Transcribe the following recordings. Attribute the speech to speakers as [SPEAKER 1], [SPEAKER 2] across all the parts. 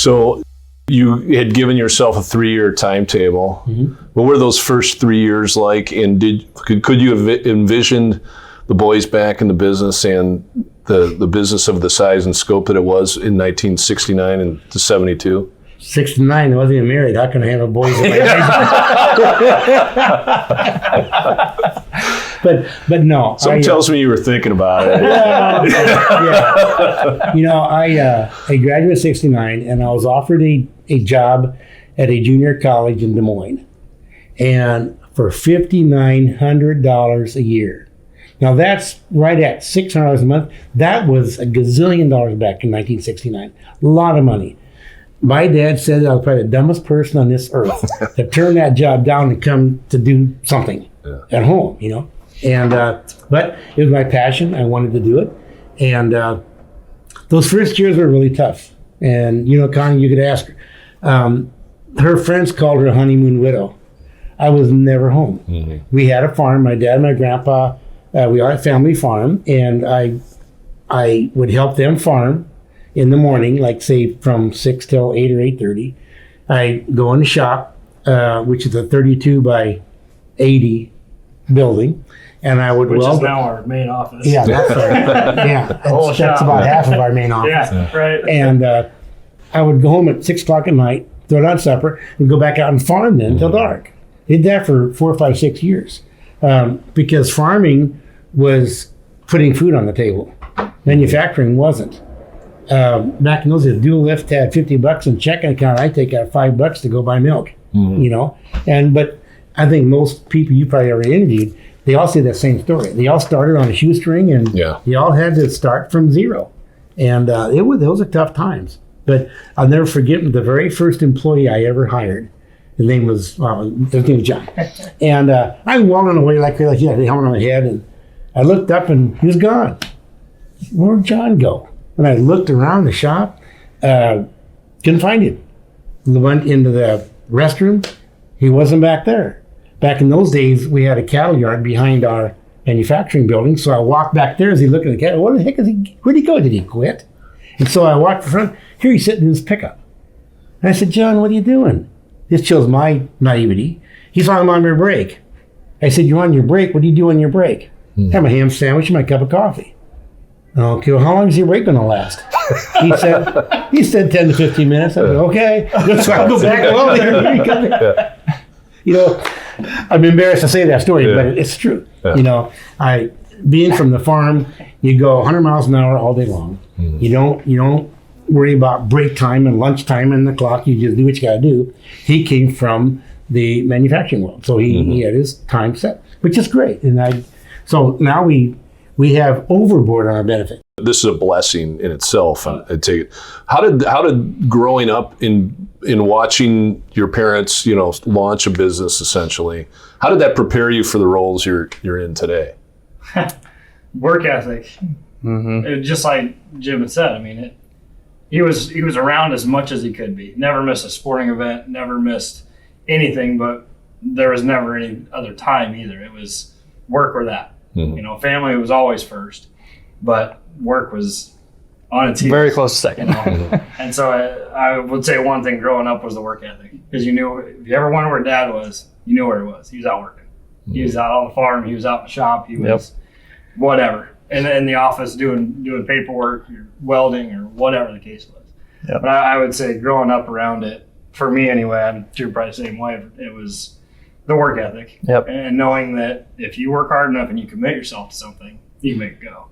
[SPEAKER 1] So you had given yourself a 3-year timetable. What were those first 3 years like? And could you have envisioned the boys back in the business and the business of the size and scope that it was in 1969 and to 72?
[SPEAKER 2] 69, I wasn't even married. How can I handle boys in my age? But no.
[SPEAKER 1] Something tells me you were thinking about it.
[SPEAKER 2] Yeah. You know, I graduated in 69, and I was offered a job at a junior college in Des Moines, and for $5,900 a year. Now that's right at $600 a month. That was a gazillion dollars back in 1969. A lot of money. My dad said I was probably the dumbest person on this earth to turn that job down and come to do something at home, you know. And but it was my passion. I wanted to do it. And those first years were really tough. And, you know, Connie, you could ask her. Her friends called her a honeymoon widow. I was never home. We had a farm. My dad and my grandpa, we had a family farm. And I would help them farm in the morning, like say from 6 till 8 or 8:30. I go in the shop, which is a 32 by 80 building, and I would
[SPEAKER 3] which is now our main office.
[SPEAKER 2] Yeah, that's right. Yeah, that's about half of our main office.
[SPEAKER 3] Yeah, right.
[SPEAKER 2] And I would go home at 6 o'clock at night, throw down supper, and go back out and farm then until dark. Did that for 4, 5, 6 years, because farming was putting food on the table. Manufacturing wasn't. Back in those days, Dual Lift had $50 in checking account. I take out $5 to go buy milk, you know. But I think most people you probably already interviewed, they all say that same story. They all started on a shoestring, and they all had to start from zero. And those are tough times. But I'll never forget the very first employee I ever hired. His name was John. And I'm walking away like he had a helmet on my head, and I looked up and he was gone. Where'd John go? When I looked around the shop, couldn't find him. Went into the restroom, he wasn't back there. Back in those days, we had a cattle yard behind our manufacturing building, so I walked back there as he looked at the cattle. What the heck is he? Where'd he go? Did he quit? And so I walked to the front. Here he's sitting in his pickup. And I said, John, what are you doing? This shows my naivety. He saw I'm on your break. I said, you're on your break? What do you do on your break? Have a ham sandwich and my cup of coffee. Okay, well, how long is your break going to last? He said 10 to 15 minutes. I said, okay. So I go back. Well, here you come. You know, I'm embarrassed to say that story, but it's true. You know, being from the farm, you go 100 miles an hour all day long. You don't worry about break time and lunch time and the clock. You just do what you got to do. He came from the manufacturing world, so he had his time set, which is great. And so now we have overboard on our benefit.
[SPEAKER 1] This is a blessing in itself. I take it. How did growing up in watching your parents, you know, launch a business essentially, how did that prepare you for the roles you're in today?
[SPEAKER 3] Work ethic. It, just like Jim had said. I mean, he was around as much as he could be. Never missed a sporting event. Never missed anything. But there was never any other time either. It was work or that. You know, family was always first, but work was on its heels.
[SPEAKER 4] Very close second.
[SPEAKER 3] You know? And so I would say one thing growing up was the work ethic, because you knew if you ever wondered where Dad was, you knew where he was. He was out working. He was out on the farm. He was out in the shop. He was whatever, in the office doing paperwork, or welding, or whatever the case was. But I would say growing up around it, for me anyway, I'm sure probably the same way. It was the work ethic, and knowing that if you work hard enough and you commit yourself to something, you can make it go.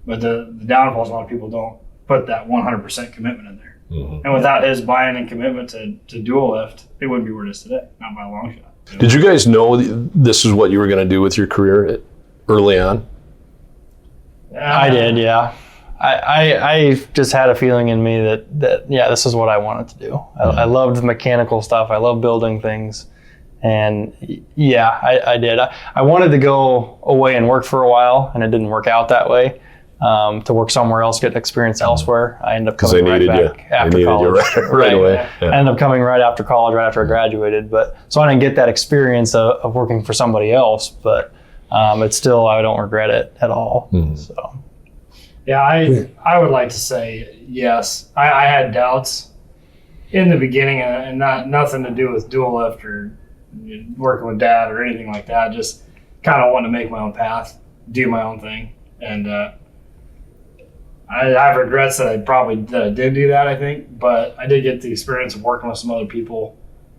[SPEAKER 3] But the downfall is a lot of people don't put that 100% commitment in there. And without his buy-in and commitment to Dual Lift, it wouldn't be where it is today, not by a long shot.
[SPEAKER 1] Did you guys know this is what you were going to do with your career early on?
[SPEAKER 4] I did, yeah. I just had a feeling in me that this is what I wanted to do. I loved the mechanical stuff. I love building things. And I did. I wanted to go away and work for a while, and it didn't work out that way. To work somewhere else, get experience elsewhere. I ended up coming right back after college.
[SPEAKER 1] Right away.
[SPEAKER 4] I ended up coming right after college, right after I graduated. But so I didn't get that experience of working for somebody else. But it's still, I don't regret it at all. So.
[SPEAKER 3] Yeah, I would like to say yes. I had doubts in the beginning, and nothing to do with dual lift or working with dad or anything like that. Just kind of wanted to make my own path, do my own thing, and I have regrets that I did do that, I think, but I did get the experience of working with some other people,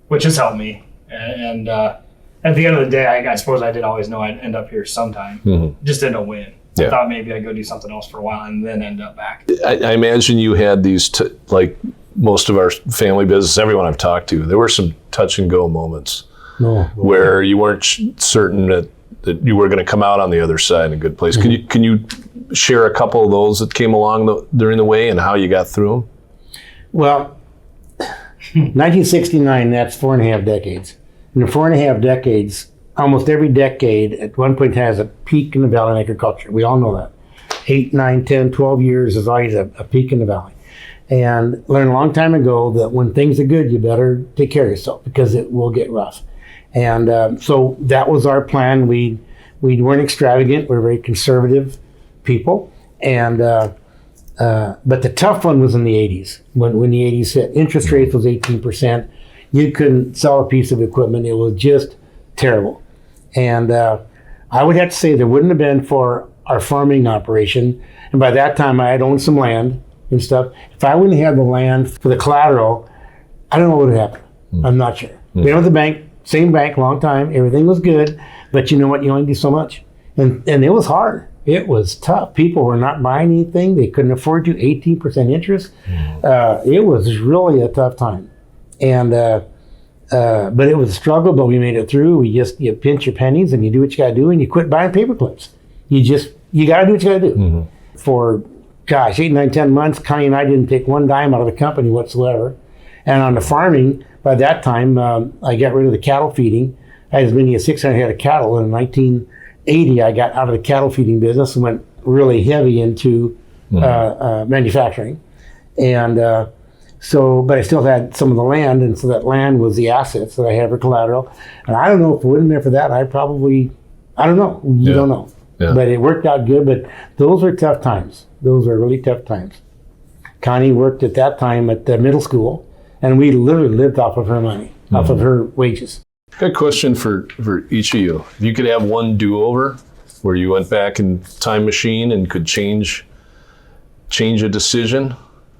[SPEAKER 3] which has helped me. And at the end of the day, I suppose I did always know I'd end up here sometime. Just didn't win.
[SPEAKER 1] Yeah.
[SPEAKER 3] I thought maybe I'd go do something else for a while and then end up back.
[SPEAKER 1] I imagine you had these, like most of our family business, everyone I've talked to, there were some touch and go moments where you weren't certain that you were going to come out on the other side in a good place. Can you share a couple of those that came along during the way and how you got through them?
[SPEAKER 2] Well, 1969, that's 4.5 decades. In the 4.5 decades, almost every decade at one point has a peak in the valley in agriculture. We all know that. 8, 9, 10, 12 years is always a peak in the valley. And learned a long time ago that when things are good, you better take care of yourself because it will get rough. And so that was our plan. We weren't extravagant. We were very conservative people. And but the tough one was in the 80s. When the 80s hit, interest rates was 18%. You couldn't sell a piece of equipment. It was just terrible. And I would have to say there wouldn't have been for our farming operation. And by that time, I had owned some land and stuff. If I wouldn't have had the land for the collateral, I don't know what would have happened. I'm not sure. We went to the bank, same bank, long time. Everything was good. But you know what? You only do so much. And it was hard. It was tough. People were not buying anything. They couldn't afford you. 18% interest. It was really a tough time. And but it was a struggle, but we made it through. You pinch your pennies and you do what you got to do, and you quit buying paper clips. You got to do what you got to do. For, 8, 9, 10 months, Connie and I didn't take one dime out of the company whatsoever. And on the farming, by that time, I got rid of the cattle feeding. I had as many as 600 head of cattle. In 1980, I got out of the cattle feeding business and went really heavy into manufacturing. And but I still had some of the land, and so that land was the assets that I had for collateral. And I don't know if it wouldn't have been for that, I don't know. You don't know. Yeah. But it worked out good. But those were tough times. Those were really tough times. Connie worked at that time at the middle school, and we literally lived off of her money, off of her wages.
[SPEAKER 1] Got a question for each of you. If you could have one do-over where you went back in time machine and could change a decision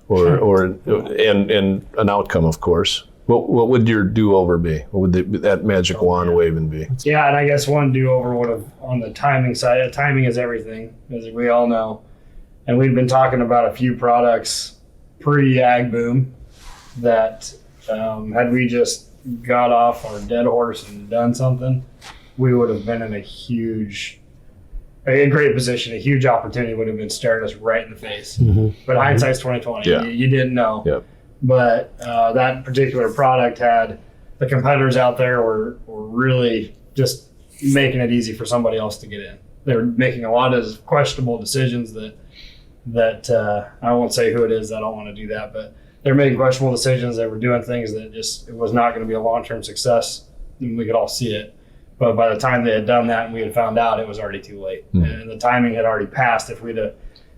[SPEAKER 1] or and an outcome, of course, what would your do-over be? What would that magic wand waving be?
[SPEAKER 3] Yeah, and I guess one do-over would have, on the timing side, timing is everything, as we all know. And we've been talking about a few products pre-ag boom that had we just got off our dead horse and done something, we would have been in a great position. A huge opportunity would have been staring us right in the face. But hindsight's 2020.
[SPEAKER 1] Yeah.
[SPEAKER 3] You didn't know.
[SPEAKER 1] Yep.
[SPEAKER 3] But that particular product had the competitors out there were really just making it easy for somebody else to get in. They were making a lot of questionable decisions that I won't say who it is. I don't want to do that, but they're making questionable decisions. They were doing things that it was not going to be a long-term success, and we could all see it. But by the time they had done that and we had found out, it was already too late. And the timing had already passed. If we'd have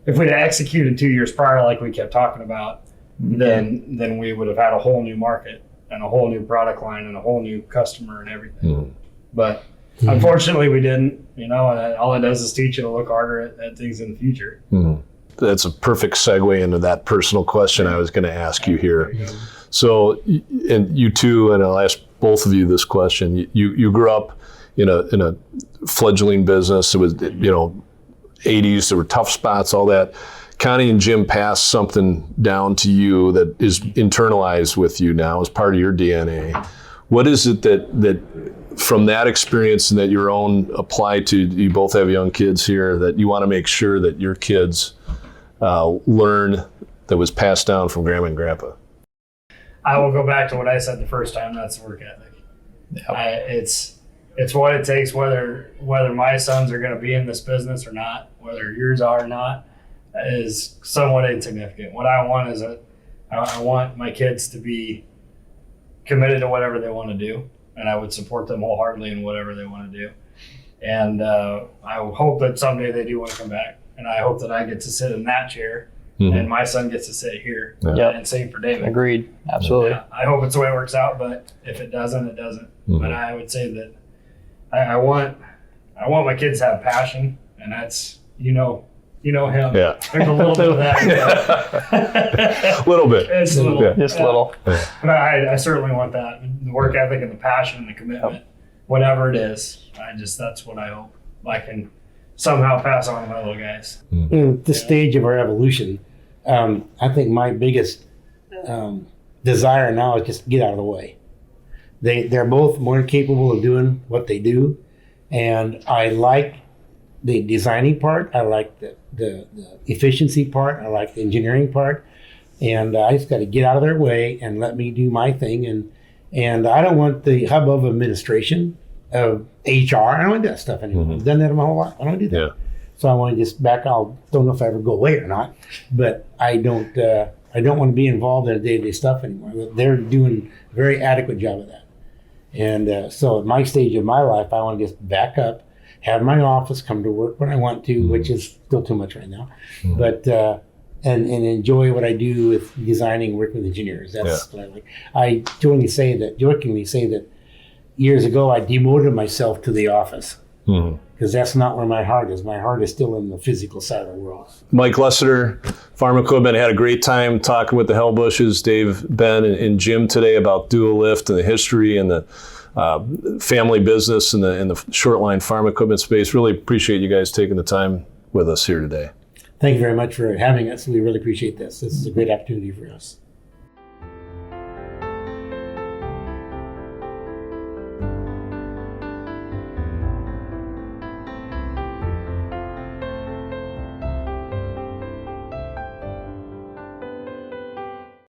[SPEAKER 3] executed 2 years prior, like we kept talking about, then we would have had a whole new market and a whole new product line and a whole new customer and everything. But unfortunately, we didn't. And all it does is teach you to look harder at things in the future.
[SPEAKER 1] That's a perfect segue into that personal question I was going to ask you here. So, and you two, and I'll ask both of you this question. You grew up in a fledgling business. It was 80s. There were tough spots, all that. Connie and Jim passed something down to you that is internalized with you now as part of your DNA. What is it that from that experience and that your own apply to, you both have young kids here, that you want to make sure that your kids learn that was passed down from Grandma and Grandpa?
[SPEAKER 3] I will go back to what I said the first time. That's work ethic. Yep. It's what it takes, whether my sons are going to be in this business or not, whether yours are or not, is somewhat insignificant. What I want is I want my kids to be committed to whatever they want to do, and I would support them wholeheartedly in whatever they want to do. And I hope that someday they do want to come back, and I hope that I get to sit in that chair and my son gets to sit here.
[SPEAKER 4] Yep.
[SPEAKER 3] And same for David.
[SPEAKER 4] Agreed. Absolutely.
[SPEAKER 3] Yeah, I hope it's the way it works out, but if it doesn't, it doesn't. But I would say that I want my kids to have passion, and that's you know him.
[SPEAKER 1] Yeah.
[SPEAKER 3] There's a little bit of that.
[SPEAKER 1] A little bit.
[SPEAKER 3] It's a little.
[SPEAKER 1] Yeah.
[SPEAKER 4] Just little.
[SPEAKER 3] But I certainly want that. The work ethic and the passion and the commitment, whatever it is. That's what I hope I can somehow pass on to my little guys.
[SPEAKER 2] In this stage of our evolution, I think my biggest desire now is just get out of the way. They're both more capable of doing what they do, and I like the designing part. I like the efficiency part. I like the engineering part, and I just got to get out of their way and let me do my thing. And I don't want the hubbub of administration, of HR. I don't want that stuff anymore. I've done that my whole life. I don't do that.
[SPEAKER 1] Yeah.
[SPEAKER 2] So I want to just back out. Don't know if I ever go away or not, but I don't want to be involved in the day-to-day stuff anymore. They're doing a very adequate job of that. And so at my stage of my life, I want to just back up, have my office, come to work when I want to, which is still too much right now, but and enjoy what I do with designing, working with engineers. That's what I like. I jokingly say that years ago I demoted myself to the office. Because that's not where my heart is. My heart is still in the physical side of the world.
[SPEAKER 1] Mike Lessiter, Farm Equipment, had a great time talking with the Hellbusches, Dave, Ben, and Jim today about Dual Lift and the history and the family business and the short line farm equipment space. Really appreciate you guys taking the time with us here today.
[SPEAKER 2] Thank you very much for having us. We really appreciate this. This is a great opportunity for us.